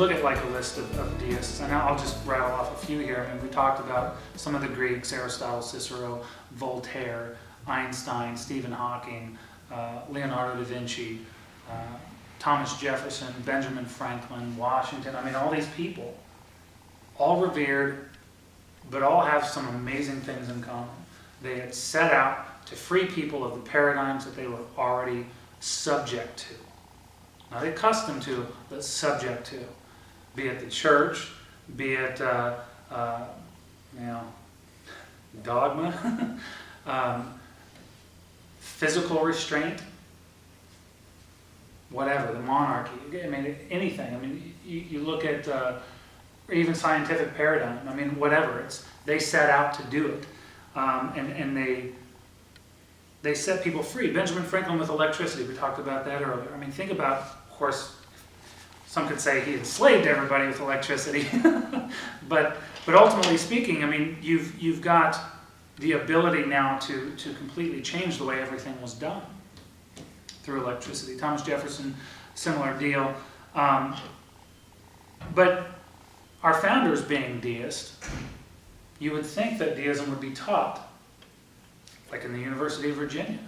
look at like a list of deists, and I'll just rattle off a few here. I mean, we talked about some of the Greeks: Aristotle, Cicero, Voltaire, Einstein, Stephen Hawking, Leonardo da Vinci, Thomas Jefferson, Benjamin Franklin, Washington. I mean, all these people, all revered, but all have some amazing things in common. They had set out to free people of the paradigms that they were already subject to. Not accustomed to, but subject to. Be it the church, be it dogma, physical restraint, whatever, the monarchy. I mean, anything. I mean, you look at, or even scientific paradigm. I mean, whatever. They set out to do it, and they set people free. Benjamin Franklin with electricity. We talked about that earlier. I mean, think about, of course, some could say he enslaved everybody with electricity, but ultimately speaking, I mean, you've got the ability now to completely change the way everything was done through electricity. Thomas Jefferson, similar deal. But our founders being deist, you would think that deism would be taught, like in the University of Virginia.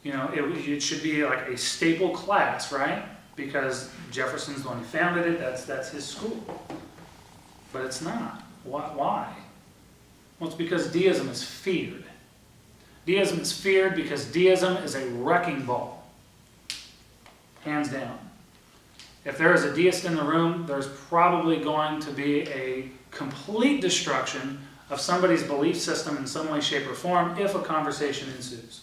You know, it should be like a staple class, right? Because Jefferson's the one who founded it, that's his school. But it's not. Why? Well, it's because deism is feared. Deism is feared because deism is a wrecking ball. Hands down. If there is a deist in the room, there's probably going to be a complete destruction of somebody's belief system in some way, shape, or form if a conversation ensues.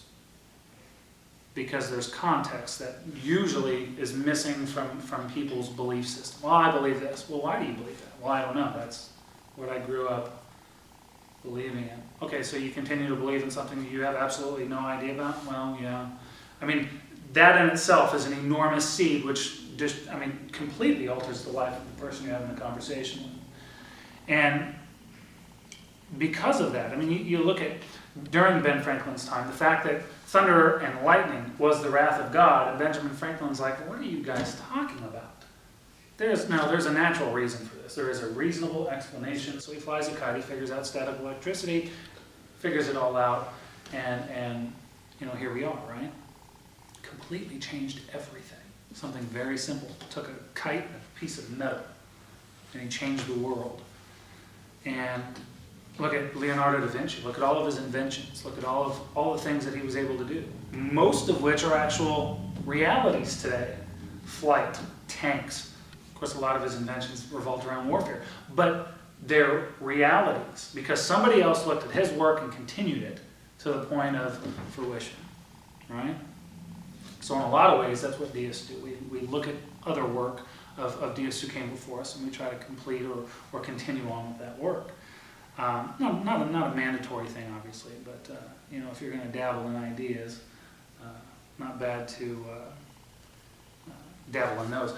Because there's context that usually is missing from people's belief system. Well, I believe this. Well, why do you believe that? Well, I don't know. That's what I grew up believing in. Okay, so you continue to believe in something that you have absolutely no idea about? Well, yeah. I mean, that in itself is an enormous seed which just, I mean, completely alters the life of the person you're having a conversation with. And because of that, I mean, you look at, during Ben Franklin's time, the fact that thunder and lightning was the wrath of God, and Benjamin Franklin's like, what are you guys talking about? There's a natural reason for this. There is a reasonable explanation. So he flies a kite, he figures out static electricity, figures it all out, and you know, here we are, right? Completely changed everything. Something very simple. Took a kite and a piece of metal, and he changed the world. And look at Leonardo da Vinci. Look at all of his inventions. Look at all the things that he was able to do. Most of which are actual realities today. Flight, tanks. Of course, a lot of his inventions revolved around warfare. But they're realities because somebody else looked at his work and continued it to the point of fruition. Right? So in a lot of ways, that's what deists do. We look at other work of deists who came before us, and we try to complete or continue on with that work. Not a mandatory thing, obviously, but you know, if you're going to dabble in ideas, not bad to dabble in those.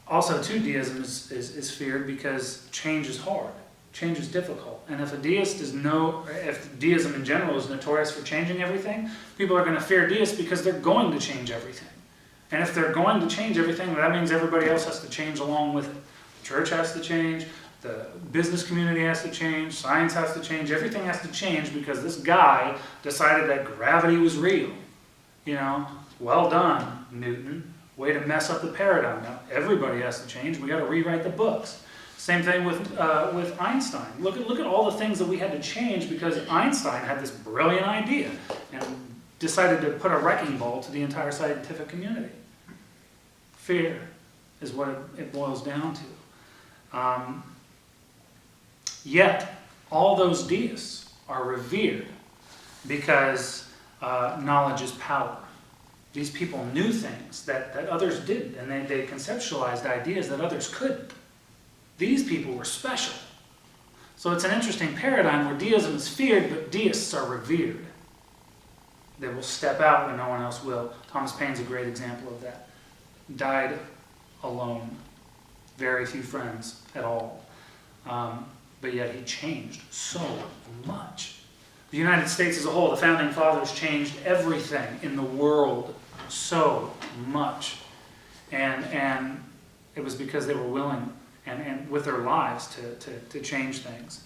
Also, too, deism is feared because change is hard. Change is difficult. And if if deism in general is notorious for changing everything, people are going to fear deists because they're going to change everything. And if they're going to change everything, that means everybody else has to change along with it. The church has to change, the business community has to change, science has to change, everything has to change because this guy decided that gravity was real. You know, well done, Newton. Way to mess up the paradigm. Now everybody has to change. We got to rewrite the books. Same thing with Einstein. Look at all the things that we had to change because Einstein had this brilliant idea and decided to put a wrecking ball to the entire scientific community. Fear is what it boils down to. Yet, all those deists are revered because knowledge is power. These people knew things that others didn't, and they conceptualized ideas that others couldn't. These people were special. So it's an interesting paradigm where deism is feared, but deists are revered. They will step out when no one else will. Thomas Paine's a great example of that. Died alone. Very few friends at all. But yet he changed so much. The United States as a whole, the Founding Fathers changed everything in the world so much. And It was because they were willing and with their lives to change things.